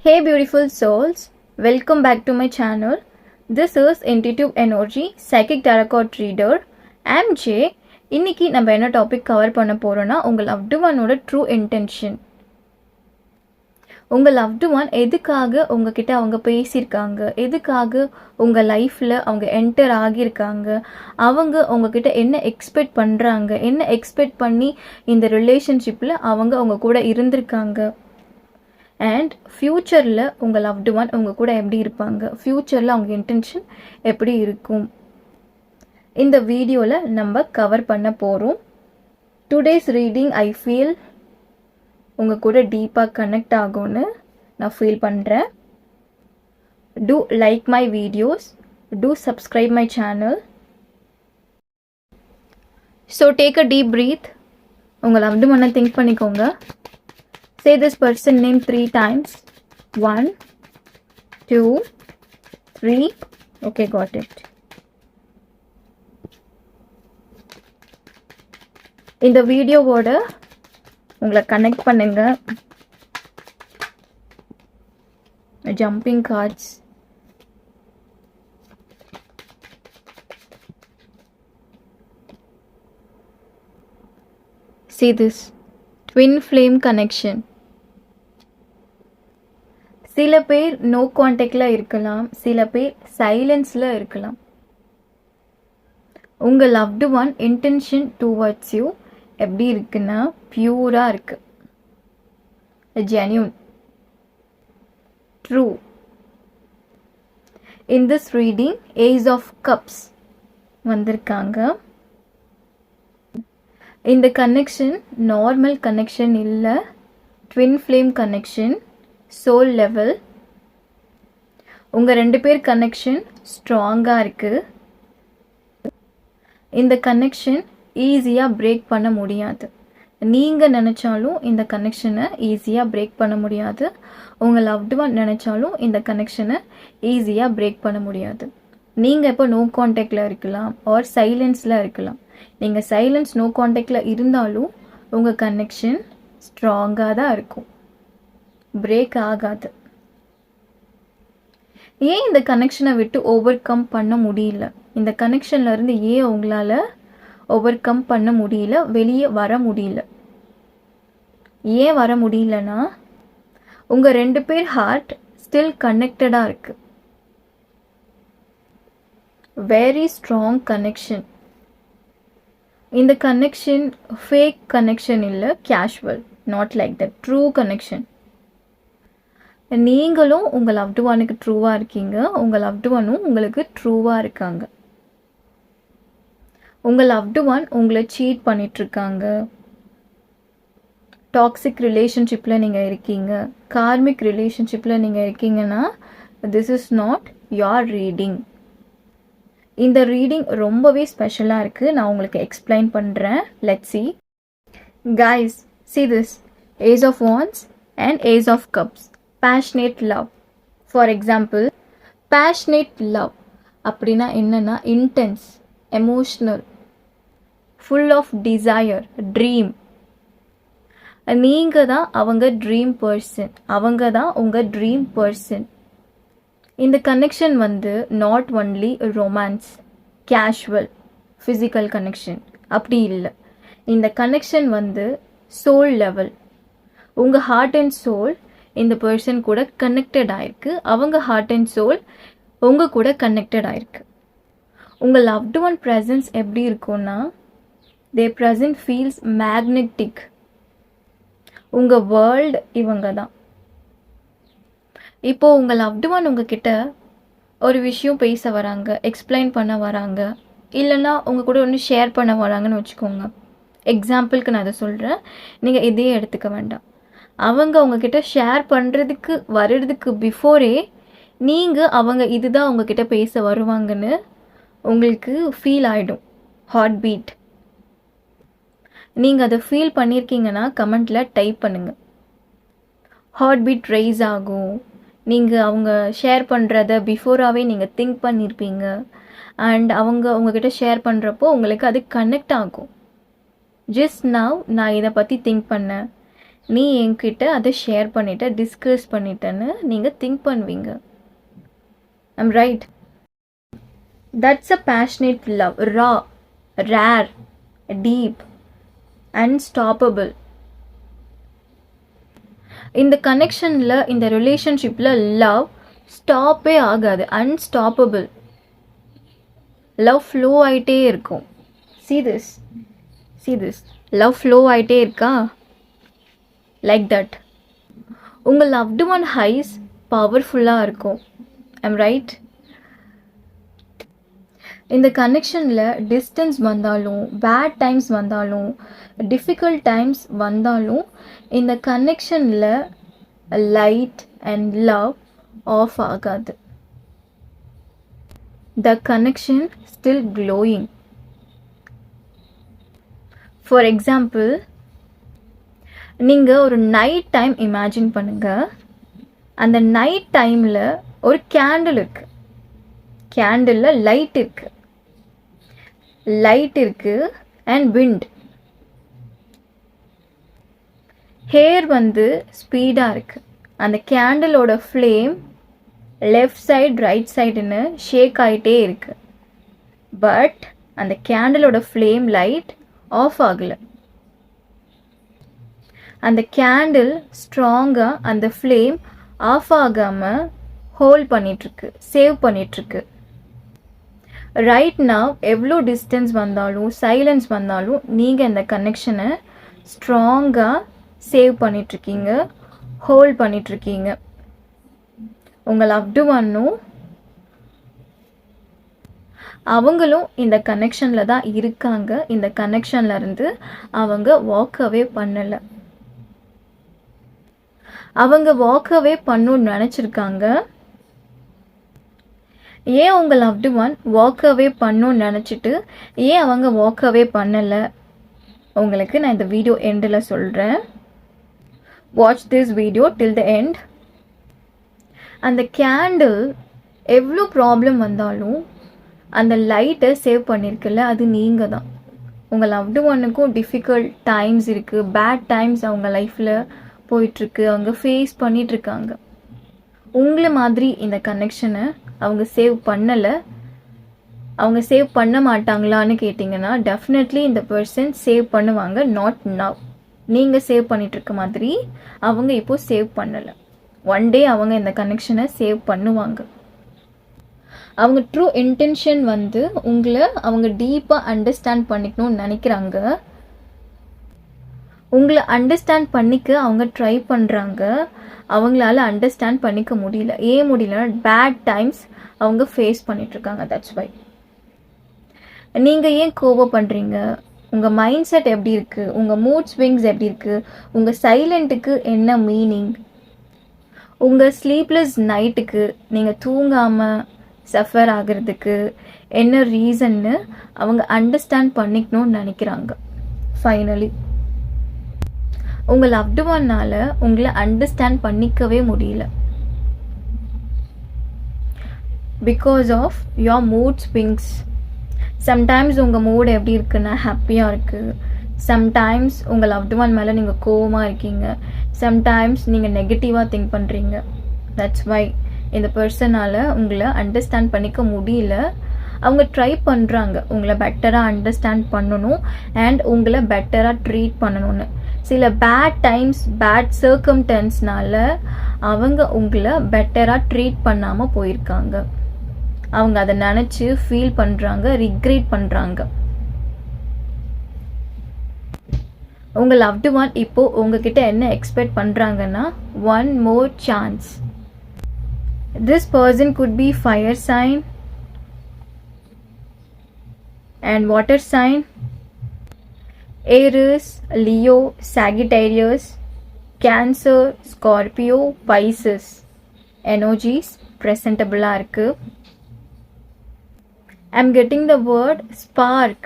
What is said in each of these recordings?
Hey beautiful souls, welcome back to my channel. This is Intuitive Energy Psychic Tarot Card Reader. I'm Jay. இன்னைக்கு நம்ம என்ன topic cover பண்ண போறோம்னா உங்கள் loved ஒனோட true intention. உங்கள் loved one எதுக்காக உங்ககிட்ட அவங்க பேசியிருக்காங்க, எதுக்காக உங்கள் லைஃப்பில் அவங்க என்டர் ஆகியிருக்காங்க, அவங்க உங்ககிட்ட என்ன எக்ஸ்பெக்ட் பண்ணுறாங்க, என்ன எக்ஸ்பெக்ட் பண்ணி இந்த ரிலேஷன்ஷிப்பில் அவங்க உங்க கூட இருந்திருக்காங்க, அண்ட் ஃப்யூச்சரில் உங்கள் லவ்டு ஒன் உங்கள் கூட எப்படி இருப்பாங்க, ஃப்யூச்சரில் அவங்க இன்டென்ஷன் எப்படி இருக்கும், இந்த வீடியோவில் நம்ம கவர் பண்ண போகிறோம். டுடேஸ் ரீடிங் ஐ ஃபீல் உங்கள் கூட டீப்பாக கனெக்ட் ஆகும்னு நான் ஃபீல் பண்ணுறேன். To like my videos, to subscribe my channel. So take a deep breath. உங்கள் லவ்டு ஒன்னை திங்க் பண்ணிக்கோங்க. Say this person name 3 times. 1, 2, 3. Okay, got it. இந்த வீடியோவோட உங்களை கனெக்ட் பண்ணுங்க. Jumping cards, see this twin flame connection. சில பேர் no கான்டாக்டில் இருக்கலாம், சில பேர் சைலன்ஸில் இருக்கலாம். உங்கள் loved one intention towards you எப்படி இருக்குன்னா பியூராக இருக்கு, genuine, true. In this reading ace of cups வந்திருக்காங்க. இந்த கனெக்ஷன் நார்மல் கனெக்ஷன் இல்லை, twin flame connection, soul level. உங்கள் 2 பேர் கனெக்ஷன் ஸ்ட்ராங்காக இருக்குது. இந்த கனெக்ஷன் ஈஸியாக பிரேக் பண்ண முடியாது. நீங்கள் நினச்சாலும் இந்த கனெக்ஷனை ஈஸியாக பிரேக் பண்ண முடியாது. உங்கள் லவ்டு ஒன் நினச்சாலும் இந்த கனெக்ஷனை ஈஸியாக பிரேக் பண்ண முடியாது. நீங்கள் இப்போ நோ கான்டாக்டில் இருக்கலாம் ஆர் சைலன்ஸில் இருக்கலாம். நீங்கள் சைலன்ஸ் நோ கான்டாக்டில் இருந்தாலும் உங்கள் கனெக்ஷன் ஸ்ட்ராங்காக தான் இருக்கும், பிரேக் ஆகாது. ஏன் இந்த கனெக்ஷனை விட்டு ஓவர் கம் பண்ண முடியல, இந்த கனெக்ஷன்ல இருந்து ஏன் உங்களால் ஓவர் கம் பண்ண முடியல, வெளியே வர முடியல? ஏன் வர முடியலன்னா உங்கள் 2 பேர் ஹார்ட் ஸ்டில் கனெக்டடாக இருக்கு. Very strong connection. இந்த கனெக்ஷன் ஃபேக் கனெக்ஷன் இல்லை, casual, not like that, true connection. நீங்களும் உங்கள் லவ்டு ஒனுக்கு ட்ரூவாக இருக்கீங்க, உங்கள் லவ்டு ஒனும் உங்களுக்கு ட்ரூவாக இருக்காங்க. உங்கள் லவ்டு ஒன் உங்களை சீட் பண்ணிகிட்ருக்காங்க, டாக்ஸிக் ரிலேஷன்ஷிப்பில் நீங்கள் இருக்கீங்க, கார்மிக் ரிலேஷன்ஷிப்பில் நீங்கள் இருக்கீங்கன்னா this is not your reading. இந்த ரீடிங் ரொம்பவே ஸ்பெஷலாக இருக்குது. நான் உங்களுக்கு எக்ஸ்பிளைன் பண்ணுறேன். Let's see. Guys, see this Ace of Wands and Ace of Cups. Passionate love. For example, passionate love அப்படின்னா என்னன்னா intense, emotional, full of desire, dream. நீங்கள் தான் அவங்க ட்ரீம் பர்சன், அவங்க தான் உங்கள் ட்ரீம் பர்சன். இந்த கனெக்ஷன் வந்து not only romance, casual, physical connection அப்படி இல்லை. இந்த கனெக்ஷன் வந்து சோல் லெவல். உங்கள் ஹார்ட் அண்ட் சோல் இந்த பர்சன் கூட கனெக்டட் ஆயிருக்கு, அவங்க ஹார்ட் அண்ட் சோல் உங்கள் கூட கனெக்டட் ஆயிருக்கு. உங்கள் லவ்டு ஒன் ப்ரெசன்ஸ் எப்படி இருக்கும்னா தே ப்ரெசன்ட் ஃபீல்ஸ் மேக்னெட்டிக். உங்கள் வேர்ல்டு இவங்க தான். இப்போது உங்கள் லவ்டு ஒன் உங்ககிட்ட ஒரு விஷயம் பேச வராங்க, எக்ஸ்பிளைன் பண்ண வராங்க, இல்லைன்னா உங்கள் கூட ஒன்று ஷேர் பண்ண வராங்கன்னு வச்சுக்கோங்க. எக்ஸாம்பிளுக்கு நான் அதை சொல்கிறேன், நீங்கள் இதையே எடுத்துக்க வேண்டாம். அவங்க உங்ககிட்ட ஷேர் பண்ணுறதுக்கு வர்றதுக்கு பிஃபோரே நீங்கள் அவங்க இதுதான் உங்ககிட்ட பேச வருவாங்கன்னு உங்களுக்கு ஃபீல் ஆகிடும். Heart beat. நீங்கள் அதை ஃபீல் பண்ணியிருக்கீங்கன்னா கமெண்ட்டில் டைப் பண்ணுங்கள். ஹார்ட் பீட் ரைஸ் ஆகும். நீங்கள் அவங்க ஷேர் பண்ணுறத பிஃபோராகவே நீங்கள் திங்க் பண்ணியிருப்பீங்க. அண்ட் அவங்க உங்ககிட்ட ஷேர் பண்ணுறப்போ உங்களுக்கு அது கனெக்ட் ஆகும். ஜஸ்ட் நவ் நான் இதை பற்றி திங்க் பண்ணேன், நீ என்கிட்ட அதை ஷேர் பண்ணிட்ட, டிஸ்கஸ் பண்ணிட்டேன்னு நீங்கள் திங்க் பண்ணுவீங்க. I'm right? That's a passionate love. Raw, rare, deep, unstoppable. இந்த கனெக்ஷனில், இந்த ரிலேஷன்ஷிப்பில் லவ் ஸ்டாப்பே ஆகாது. அன்ஸ்டாப்பபிள். லவ் ஃப்ளோ ஆகிட்டே இருக்கும். see this லவ் ஃப்ளோ ஆகிட்டே இருக்கா? Like that. உங்கள் லவ்டு ஒன் ஹைஸ் பவர்ஃபுல்லாக இருக்கும். I'm right? இந்த கனெக்ஷனில் டிஸ்டன்ஸ் வந்தாலும், பேட் டைம்ஸ் வந்தாலும், டிஃபிகல்ட் டைம்ஸ் வந்தாலும், இந்த கனெக்ஷனில் லைட் அண்ட் லவ் ஆஃப் ஆகாது. The connection still glowing. For example, நீங்கள் ஒரு நைட் டைம் இமேஜின் பண்ணுங்க. அந்த நைட் டைமில் ஒரு கேண்டில் இருக்கு. கேண்டிலில் லைட் இருக்கு அண்ட் விண்ட். ஹேர் ஸ்பீடாக இருக்கு. அந்த கேண்டிலோட ஃப்ளேம் லெஃப்ட் சைடு ரைட் சைடுன்னு ஷேக் ஆகிட்டே இருக்கு. பட் அந்த கேண்டிலோட ஃப்ளேம் லைட் ஆஃப் ஆகலை. அந்த கேண்டில் ஸ்ட்ராங்காக அந்த ஃப்ளேம் ஆஃப் ஆகாமல் ஹோல்ட் பண்ணிகிட்ருக்கு, சேவ் பண்ணிகிட்ருக்கு. ரைட் நவ் எவ்வளோ டிஸ்டன்ஸ் வந்தாலும், சைலன்ஸ் வந்தாலும், நீங்கள் இந்த கனெக்ஷனை ஸ்ட்ராங்காக சேவ் பண்ணிகிட்ருக்கீங்க, ஹோல்ட் பண்ணிகிட்ருக்கீங்க. உங்கள் லவ்டு ஒன்னும் அவங்களும் இந்த கனெக்ஷனில் தான் இருக்காங்க. இந்த கனெக்ஷன்ல இருந்து அவங்க வாக் அவே பண்ணலை. அவங்க வாக் அவே பண்ணணும்னு நினச்சிருக்காங்க. ஏன் உங்கள் லவ்டு ஒன் வாக் அவே பண்ணணும்னு நினச்சிட்டு ஏன் அவங்க வாக் அவே பண்ணலை, உங்களுக்கு நான் இந்த வீடியோ எண்டில் சொல்கிறேன். Watch this video till the end. அந்த கேண்டில் எவ்வளோ ப்ராப்ளம் வந்தாலும் அந்த லைட்டை சேவ் பண்ணியிருக்குல்ல, அது நீங்கள் தான். உங்கள் லவ்டு ஒன்னுக்கும் டிஃபிகல்ட் டைம்ஸ் இருக்குது, பேட் டைம்ஸ் அவங்க லைஃப்பில் போயிட்டுருக்கு, அவங்க ஃபேஸ் பண்ணிகிட்ருக்காங்க. உங்களை மாதிரி இந்த கனெக்ஷனை அவங்க சேவ் பண்ணலை. அவங்க சேவ் பண்ண மாட்டாங்களான்னு கேட்டிங்கன்னா, டெஃபினெட்லி இந்த பர்சன் சேவ் பண்ணுவாங்க. Not now. நீங்கள் சேவ் பண்ணிகிட்ருக்க மாதிரி அவங்க இப்போது சேவ் பண்ணலை. ஒன் டே அவங்க இந்த கனெக்ஷனை சேவ் பண்ணுவாங்க. அவங்க ட்ரூ இன்டென்ஷன் உங்களை அவங்க டீப்பாக அண்டர்ஸ்டாண்ட் பண்ணிக்கணும்னு நினைக்கிறாங்க. உங்களை அண்டர்ஸ்டாண்ட் பண்ணிக்க அவங்க ட்ரை பண்ணுறாங்க. அவங்களால அண்டர்ஸ்டாண்ட் பண்ணிக்க முடியல. ஏன் முடியலன்னா, பேட் டைம்ஸ் அவங்க ஃபேஸ் பண்ணிகிட்ருக்காங்க. That's why. நீங்கள் ஏன் கோவப்படுறீங்க? உங்கள் மைண்ட் செட் எப்படி இருக்குது? உங்கள் மூட் ஸ்விங்ஸ் எப்படி இருக்குது? உங்கள் சைலண்ட்டுக்கு என்ன மீனிங்? உங்கள் ஸ்லீப்லெஸ் நைட்டுக்கு, நீங்கள் தூங்காமல் சஃபர் ஆகிறதுக்கு என்ன ரீசன்னு அவங்க அண்டர்ஸ்டாண்ட் பண்ணிக்கணும்னு நினைக்கிறாங்க. ஃபைனலி உங்கள் லவ்டு ஒன்னால் உங்களை அண்டர்ஸ்டாண்ட் பண்ணிக்கவே முடியல. Because of your mood swings. Sometimes உங்கள் மூட் எப்படி இருக்குன்னா ஹாப்பியாக இருக்குது. சம்டைம்ஸ் உங்கள் லவ்டு ஒன் மேலே நீங்கள் கோவமாக இருக்கீங்க. சம்டைம்ஸ் நீங்கள் நெகட்டிவாக திங்க் பண்ணுறீங்க. தட்ஸ் வை இந்த பர்சனால் உங்களை அண்டர்ஸ்டாண்ட் பண்ணிக்க முடியல. அவங்க ட்ரை பண்ணுறாங்க உங்களை பெட்டராக அண்டர்ஸ்டாண்ட் பண்ணணும் அண்ட் உங்களை பெட்டராக ட்ரீட் பண்ணணும்னு. சில பேட் டைம்ஸ், பேட் சர்க்கம்டன்ஸ்னால அவங்க உங்களை பெட்டராக ட்ரீட் பண்ணாமல் போயிருக்காங்க. அவங்க அதை நினச்சி ஃபீல் பண்ணுறாங்க, ரிக்ரெட் பண்ணுறாங்க. உங்கள் லவ்டு ஒன் இப்போது உங்ககிட்ட என்ன எக்ஸ்பெக்ட் பண்ணுறாங்கன்னா, one more chance. This person could be fire sign and water sign, Aries, Leo, Sagittarius, Cancer, Scorpio, Pisces energies presentable இருக்கு. I'm getting the word spark.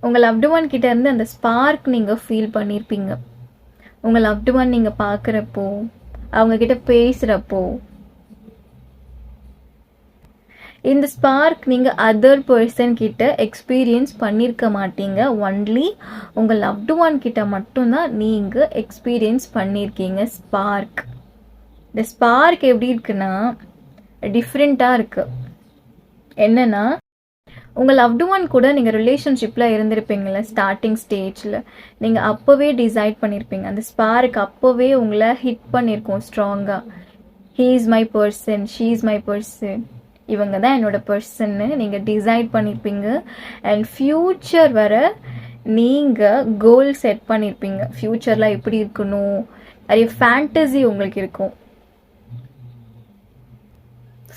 உங்கள் லவ்டு ஒன் கிட்ட இருந்து அந்த ஸ்பார்க் நீங்கள் ஃபீல் பண்ணியிருப்பீங்க. உங்கள் லவ்டு ஒன் நீங்கள் பார்க்குறப்போ, அவங்கக்கிட்ட பேசுகிறப்போ. இந்த ஸ்பார்க் நீங்கள் அதர் பர்சன் கிட்ட எக்ஸ்பீரியன்ஸ் பண்ணியிருக்க மாட்டீங்க. ஒன்லி உங்கள் லவ்டு ஒன் கிட்ட மட்டும்தான் நீங்கள் எக்ஸ்பீரியன்ஸ் பண்ணியிருக்கீங்க ஸ்பார்க். இந்த ஸ்பார்க் எப்படி இருக்குன்னா டிஃப்ரெண்ட்டாக இருக்குது. என்னென்னா, உங்கள் லவ்டு ஒன் கூட நீங்கள் ரிலேஷன்ஷிப்பில் இருந்திருப்பீங்கள ஸ்டார்டிங் ஸ்டேஜில், நீங்கள் அப்போவே டிசைட் பண்ணியிருப்பீங்க. அந்த ஸ்பார்க் அப்போவே உங்களை ஹிட் பண்ணியிருக்கோம் ஸ்ட்ராங்காக. He is my person, she is my person, இவங்க தான் என்னோட பர்சன்னு நீங்கள் டிசைட் பண்ணியிருப்பீங்க. அண்ட் ஃப்யூச்சர் வர நீங்கள் கோல் செட் பண்ணியிருப்பீங்க. ஃப்யூச்சரில் எப்படி இருக்கணும், நிறைய ஃபேண்டசி உங்களுக்கு இருக்கும்.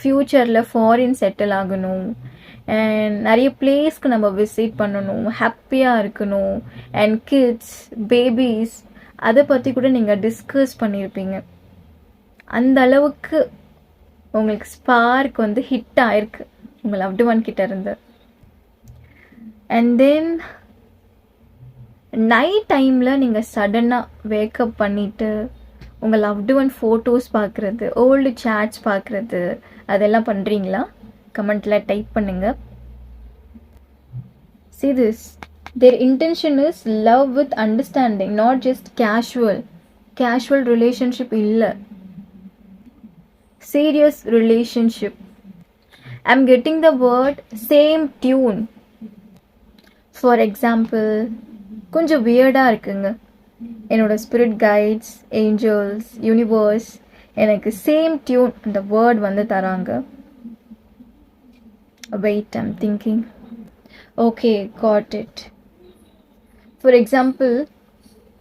ஃப்யூச்சரில் ஃபாரின் செட்டில் ஆகணும், அண்ட் நிறைய பிளேஸ்க்கு நம்ம விசிட் பண்ணணும், ஹாப்பியாக இருக்கணும், அண்ட் கிட்ஸ், பேபிஸ், அதை பற்றி கூட நீங்கள் டிஸ்கஸ் பண்ணியிருப்பீங்க. அந்த அளவுக்கு உங்களுக்கு ஸ்பார்க் வந்து ஹிட் ஆயிருக்கு உங்கள் லவ்டு ஒன் கிட்ட இருந்து. அண்ட் தென் நைட் டைமில் நீங்கள் சடனாக வேக்கப் பண்ணிவிட்டு உங்கள் லவ்டு ஒன் ஃபோட்டோஸ் பார்க்குறது, ஓல்டு சேட்ஸ் பார்க்குறது, அதெல்லாம் பண்ணுறீங்களா? கமெண்ட்டில் டைப் பண்ணுங்கள். See this, their intention is love with understanding, not just casual relationship இல்லை, serious relationship. I'm getting the word same tune. For example, கொஞ்சம் வியர்டாக இருக்குங்க. என்னோட ஸ்பிரிட் கைட்ஸ், ஏஞ்சல்ஸ், யூனிவர்ஸ் எனக்கு சேம் டியூன் அந்த வேர்ட் வந்து தராங்க. Wait, I'm thinking. Okay, got it. For example,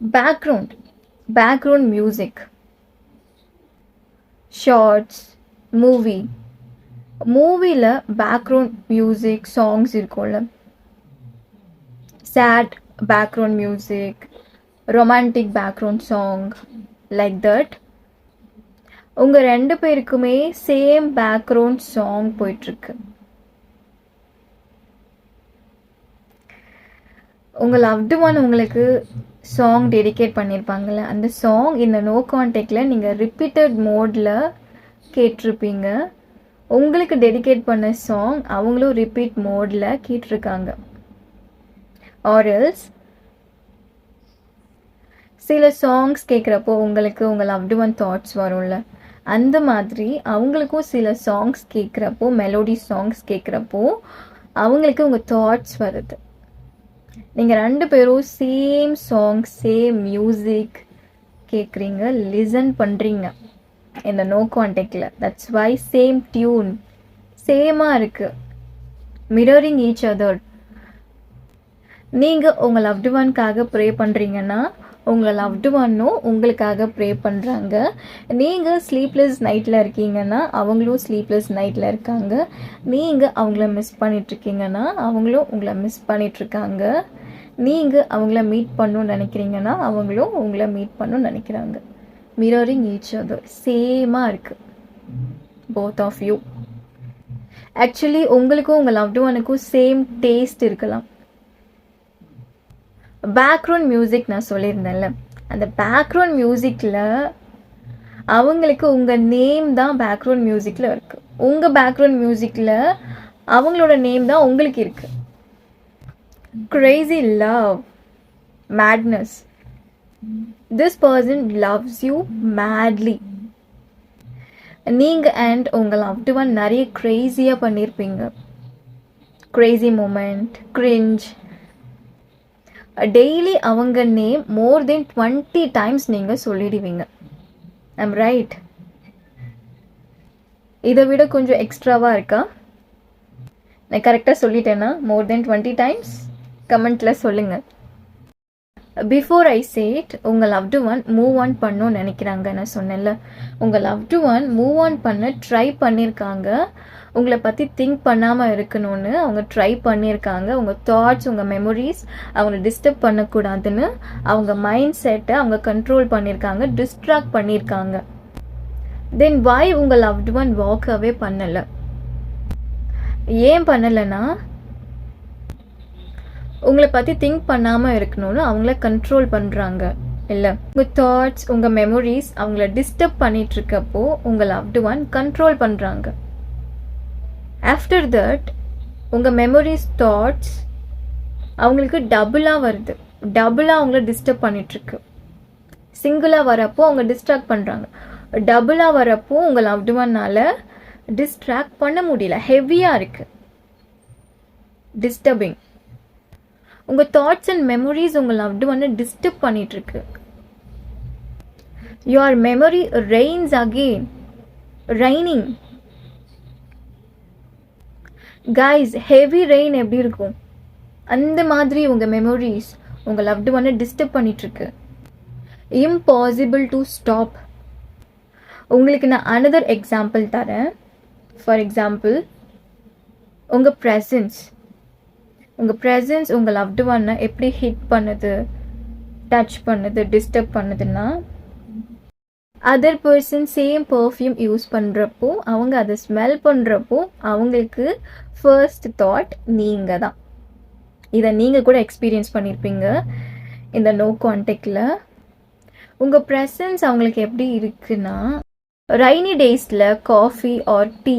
background music, shorts, மூவியில் பேக்ரவுண்ட் மியூசிக் சாங்ஸ் இருக்கும்ல, sad background music, romantic background song, like that. உங்கள் 2 பேருக்குமே சேம் பேக்ரவுண்ட் சாங் போயிட்டுருக்கு. உங்கள் லவ்டு ஒன் உங்களுக்கு சாங் டெடிகேட் பண்ணியிருப்பாங்கள்ல, அந்த சாங் இந்த நோ கான்டெக்டில் நீங்கள் ரிப்பீட்டட் மோடில் கேட்டிருப்பீங்க. உங்களுக்கு டெடிகேட் பண்ண சாங் அவங்களும் ரிப்பீட் மோடில் கேட்டிருக்காங்க. ஆர்எல்ஸ் சில சாங்ஸ் கேட்குறப்போ உங்களுக்கு உங்கள் லவ்டு ஒன் தாட்ஸ் வரும்ல, அந்த மாதிரி அவங்களுக்கும் சில சாங்ஸ் கேட்குறப்போ, மெலோடி சாங்ஸ் கேட்குறப்போ அவங்களுக்கு உங்கள் தாட்ஸ் வருது. நீங்கள் 2 பேரும் சேம் சாங், சேம் மியூசிக் கேட்குறீங்க, லிசன் பண்ணுறீங்க இந்த நோ கான்டெக்டில். தட்ஸ் வை சேம் டியூன், சேமாக இருக்குது, மிரரிங் ஈச் அதர். நீங்கள் உங்கள் லவ்டு ஒன்காக ப்ரே பண்ணுறீங்கன்னா உங்கள் லவ்டு ஒன்னும் உங்களுக்காக ப்ரே பண்ணுறாங்க. நீங்கள் ஸ்லீப்லெஸ் நைட்டில் இருக்கீங்கன்னா அவங்களும் ஸ்லீப்லெஸ் நைட்டில் இருக்காங்க. நீங்கள் அவங்கள மிஸ் பண்ணிகிட்ருக்கீங்கன்னா அவங்களும் உங்களை மிஸ் பண்ணிகிட்ருக்காங்க. நீங்கள் அவங்கள மீட் பண்ணணும்னு நினைக்கிறீங்கன்னா அவங்களும் உங்களை மீட் பண்ணணும்னு நினைக்கிறாங்க. மிரரிங் ஈச் அதர், சேமாக இருக்குது போத் ஆஃப் யூ. ஆக்சுவலி உங்களுக்கும் உங்கள் லவ்டு ஒனுக்கும் சேம் டேஸ்ட் இருக்கலாம். பேக்ரவுண்ட் மியூசிக் நான் சொல்லியிருந்தேன்ல, அந்த பேக்ரவுண்ட் மியூசிக்கில் அவங்களுக்கு உங்கள் நேம் தான் பேக்ரவுண்ட் மியூசிக்கில் இருக்குது. உங்கள் பேக்ரவுண்ட் மியூசிக்கில் அவங்களோட நேம் தான் உங்களுக்கு இருக்குது. Crazy love, madness. This person loves you madly. நீங்கள் அண்ட் உங்கள் லவ்டு ஒன் நிறைய க்ரேஸியாக பண்ணியிருப்பீங்க. Crazy moment, cringe. டெய்லி அவங்க நேம் மோர் தென் 20 times நீங்கள் சொல்லிடுவீங்க. I'm right? இதை விட கொஞ்சம் எக்ஸ்ட்ராவாக இருக்கா? நான் கரெக்டாக சொல்லிட்டேன்னா மோர் தென் 20 times? கமெண்ட்டில் சொல்லுங்கள். பிஃபோர் ஐ சேட், உங்கள் லவ்டு ஒன் மூவ் ஆன் பண்ணணும்னு நினைக்கிறாங்க. நான் சொன்னேன்ல, உங்கள் லவ்டு ஒன் மூவ் ஆன் பண்ண ட்ரை பண்ணியிருக்காங்க. உங்களை பற்றி திங்க் பண்ணாமல் இருக்கணும்னு அவங்க ட்ரை பண்ணியிருக்காங்க. உங்கள் தாட்ஸ், உங்கள் மெமரிஸ் அவங்கள டிஸ்டர்ப் பண்ணக்கூடாதுன்னு அவங்க மைண்ட் செட்டை அவங்க கண்ட்ரோல் பண்ணியிருக்காங்க, டிஸ்ட்ராக்ட் பண்ணியிருக்காங்க. தென் வை உங்கள் லவ்டு ஒன் வாக் அவே பண்ணலை? ஏன் பண்ணலைன்னா, உங்களை பற்றி திங்க் பண்ணாமல் இருக்கணும்னு அவங்கள கண்ட்ரோல் பண்ணுறாங்க. இல்லை, உங்கள் தாட்ஸ், உங்கள் மெமரிஸ் அவங்கள டிஸ்டர்ப் பண்ணிகிட்ருக்கப்போ உங்கள் லவ்டு ஒன் கண்ட்ரோல் பண்ணுறாங்க. ஆஃப்டர் தட் உங்கள் மெமரிஸ் தாட்ஸ் அவங்களுக்கு டபுளாக வருது, டபுளாக அவங்கள டிஸ்டர்ப் பண்ணிகிட்ருக்கு. சிங்கிளாக வரப்போ அவங்க டிஸ்ட்ராக்ட் பண்ணுறாங்க, டபுளாக வரப்போ உங்கள் லவ்டு ஒன்னால் டிஸ்ட்ராக்ட் பண்ண முடியல, ஹெவியாக இருக்குது, டிஸ்டர்பிங். உங்கள் தாட்ஸ் அண்ட் மெமரிஸ் உங்கள் லவ்டு ஒன்னை டிஸ்டர்ப் பண்ணிகிட்ருக்கு. Your memory rains again, raining. Guys, heavy rain எப்படி இருக்கும் அந்த மாதிரி உங்கள் மெமரிஸ் உங்கள் லவ்டு ஒன்னை டிஸ்டர்ப் பண்ணிகிட்ருக்கு. Impossible to stop. உங்களுக்கு நான் அனதர் எக்ஸாம்பிள் தரேன். ஃபார் எக்ஸாம்பிள், உங்கள் ப்ரெசன்ஸ் உங்கள் லவ்டு ஒன்னை எப்படி ஹிட் பண்ணுது, டச் பண்ணுது, டிஸ்டர்ப் பண்ணுதுன்னா, other person same perfume use பண்ணுறப்போ, அவங்க அதை ஸ்மெல் பண்ணுறப்போ அவங்களுக்கு ஃபர்ஸ்ட் தாட் நீங்கள் தான். இதை நீங்கள் கூட எக்ஸ்பீரியன்ஸ் பண்ணியிருப்பீங்க இந்த நோ கான்டெக்டில். உங்கள் ப்ரெசன்ஸ் அவங்களுக்கு எப்படி இருக்குன்னா, ரெய்னி டேஸில் காஃபி ஆர் டீ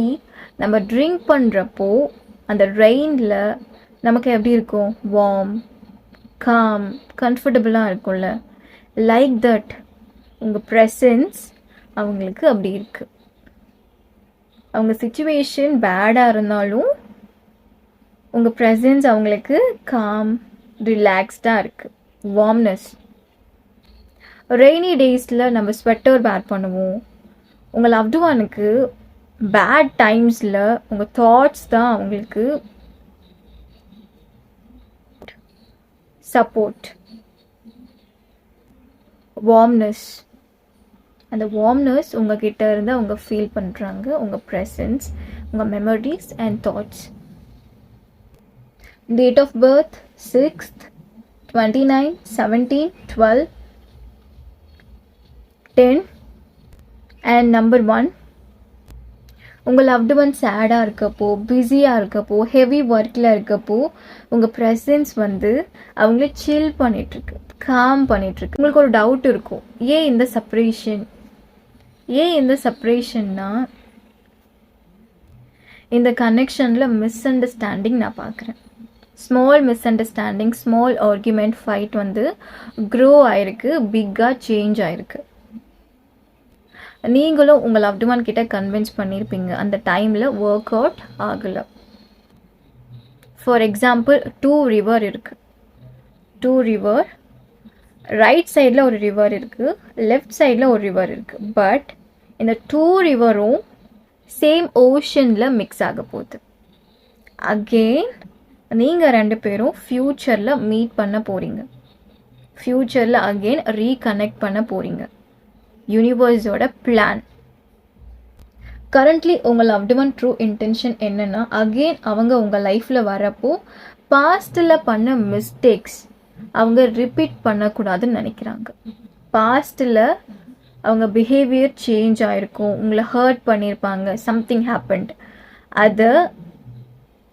நம்ம ட்ரிங்க் பண்ணுறப்போ அந்த ரெயினில் நமக்கு எப்படி இருக்கும், வார்ம், காம், கம்ஃபர்டபுளாக இருக்கும்ல. லைக் தட் உங்கள் ப்ரெசன்ஸ் அவங்களுக்கு அப்படி இருக்குது. அவங்க சிச்சுவேஷன் பேடாக இருந்தாலும் உங்கள் ப்ரெசன்ஸ் அவங்களுக்கு காம், ரிலாக்ஸ்டாக இருக்குது, வார்ம்னஸ். ரெய்னி டேஸில் நம்ம ஸ்வெட்டர் வேர் பண்ணுவோம். உங்கள் லவ்டு ஒனுக்கு பேட் டைம்ஸில் உங்கள் தாட்ஸ் தான் அவங்களுக்கு சப்போர்ட், வார்ம்னஸ். அந்த வார்ம்னஸ் உங்ககிட்ட இருந்து அவங்க ஃபீல் பண்ணுறாங்க, உங்கள் ப்ரெசன்ஸ், உங்கள் memories and thoughts. Date of birth 6th, 29, 17, 12, 10 and number 1. உங்கள் லவ்டு ஒன் சேடாக இருக்கப்போ, பிஸியாக இருக்கப்போ, ஹெவி ஒர்க்கில் இருக்கப்போ உங்கள் ப்ரெசன்ஸ் வந்து அவங்கள சில் பண்ணிகிட்ருக்கு, காம் பண்ணிகிட்ருக்கு. உங்களுக்கு ஒரு டவுட் இருக்கும், ஏன் இந்த செப்பரேஷன்? செப்பரேஷன்னா இந்த கனெக்ஷனில் மிஸ் அண்டர்ஸ்டாண்டிங் நான் பார்க்குறேன். Small miss understanding, small argument, fight வந்து க்ரோ ஆயிருக்கு, பிக்காக சேஞ்ச் ஆயிருக்கு. நீங்களும் உங்கள் லவ்டு ஒன் கிட்ட கன்வின்ஸ் பண்ணியிருப்பீங்க, அந்த டைமில் ஒர்க் அவுட் ஆகலை. ஃபார் எக்ஸாம்பிள், 2 ரிவர் இருக்குது. 2 ரிவர், ரைட் சைடில் ஒரு ரிவர் இருக்குது, லெஃப்ட் சைடில் ஒரு ரிவர் இருக்குது. பட் இந்த 2 ரிவரும் சேம் ஓஷனில் மிக்ஸ் ஆக போகுது. அகெயின் நீங்கள் 2 பேரும் ஃப்யூச்சரில் மீட் பண்ண போகிறீங்க, ஃப்யூச்சரில் அகெயின் ரீகனெக்ட் பண்ண போகிறீங்க. யூனிவர்ஸோட பிளான். கரண்ட்லி உங்கள் லவ்டு ஒன் ட்ரூ இன்டென்ஷன் என்னென்னா, அகெயின் அவங்க உங்கள் லைஃப்பில் வரப்போ பாஸ்டில் பண்ண மிஸ்டேக்ஸ் அவங்க ரிப்பீட் பண்ணக்கூடாதுன்னு நினைக்கிறாங்க. பாஸ்டில் அவங்க பிஹேவியர் சேஞ்ச் ஆகிருக்கும், உங்களை ஹர்ட் பண்ணியிருப்பாங்க, சம்திங் ஹேப்பன்ட், அதை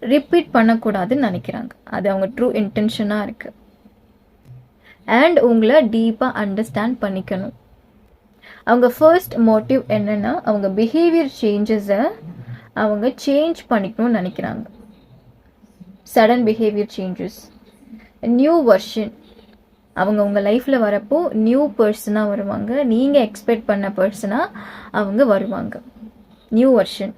ரிப்பீட் பண்ணக்கூடாதுன்னு நினைக்கிறாங்க. அது அவங்க ட்ரூ இன்டென்ஷனாக இருக்குது. அண்ட் உங்களை டீப்பாக அண்டர்ஸ்டாண்ட் பண்ணிக்கணும். அவங்க ஃபர்ஸ்ட் மோட்டிவ் என்னென்னா, அவங்க பிஹேவியர் சேஞ்சஸை அவங்க சேஞ்ச் பண்ணிக்கணும்னு நினைக்கிறாங்க. Sudden behaviour changes, new version. அவங்க உங்கள் லைஃப்பில் வரப்போ நியூ பர்சனாக வருவாங்க, நீங்கள் எக்ஸ்பெக்ட் பண்ண பர்சனாக அவங்க வருவாங்க. New version.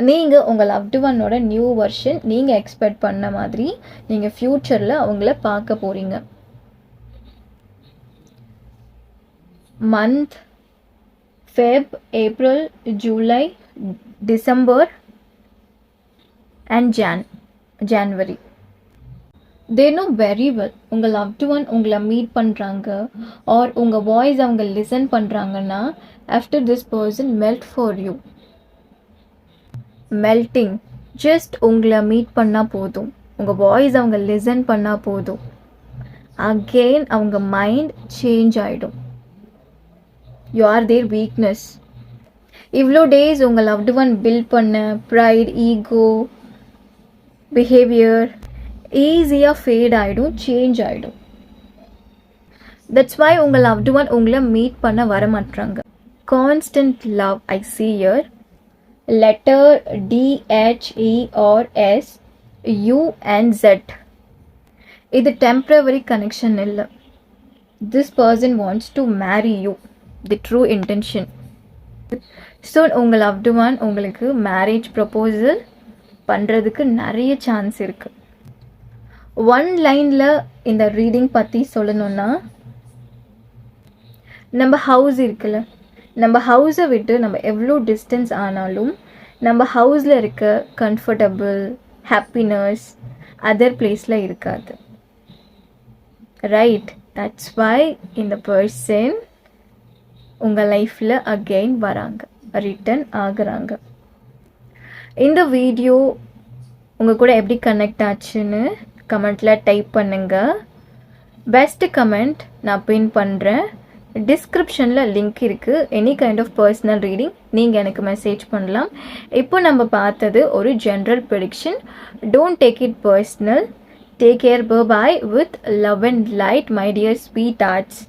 நீங்கள் உங்கள் லவ்டு ஒன்னோட நியூ வெர்ஷன், நீங்கள் எக்ஸ்பெக்ட் பண்ண மாதிரி நீங்கள் ஃப்யூச்சரில் அவங்கள பார்க்க போகிறீங்க. Month Feb, April, July, December and January. They know very well உங்கள் லவ்டு ஒன் உங்களை மீட் பண்ணுறாங்க ஆர் உங்கள் வாய்ஸ் அவங்க லிசன் பண்ணுறாங்கன்னா, after this person melt for you. Melting. Just உங்களை மீட் பண்ணால் போதும், உங்கள் வாய்ஸ் அவங்க லிசன் பண்ணால் போதும், அகெயின் அவங்க மைண்ட் சேஞ்ச் ஆகிடும். You are their weakness. இவ்வளோ டேஸ் உங்கள் லவ்டு ஒன் பில்ட் பண்ண ப்ரைட், ஈகோ, பிஹேவியர் ஈஸியாக ஃபேட் ஆகிடும், சேஞ்ச் ஆகிடும். தட்ஸ் வை உங்கள் லவ்டு ஒன் உங்களை மீட் பண்ண வர மாட்டாங்க. Constant love I see here. letter D, H, E or S, U and Z. இது temporary connection இல்லை. This person wants to marry you. The true intention. So உங்கள் loved one உங்களுக்கு marriage proposal பண்ணுறதுக்கு நிறைய chance இருக்குது. One லைனில் இந்த reading பற்றி சொல்லணுன்னா, நம்ம ஹவுஸ் இருக்குல்ல, நம்ம ஹவுஸை விட்டு நம்ம எவ்வளோ டிஸ்டன்ஸ் ஆனாலும் நம்ம ஹவுஸில் இருக்க கம்ஃபர்டபுள் ஹாப்பினஸ் அதர் பிளேஸில் இருக்காது. ரைட்? தட்ஸ் வை இந்த பர்சன் உங்கள் லைஃப்பில் அகெயின் வராங்க, ரிட்டர்ன் ஆகுறாங்க. இந்த வீடியோ உங்கள் கூட எப்படி கனெக்ட் ஆச்சுன்னு கமெண்ட்டில் டைப் பண்ணுங்கள். பெஸ்ட்டு கமெண்ட் நான் பின் பண்ணுறேன். டிஸ்கிரிப்ஷனில் லிங்க் இருக்குது. Any kind of personal reading நீங்கள் எனக்கு மெசேஜ் பண்ணலாம். இப்போ நம்ம பார்த்தது ஒரு general prediction. Don't take it personal. Take care. Bye with love and light my dear sweet arts.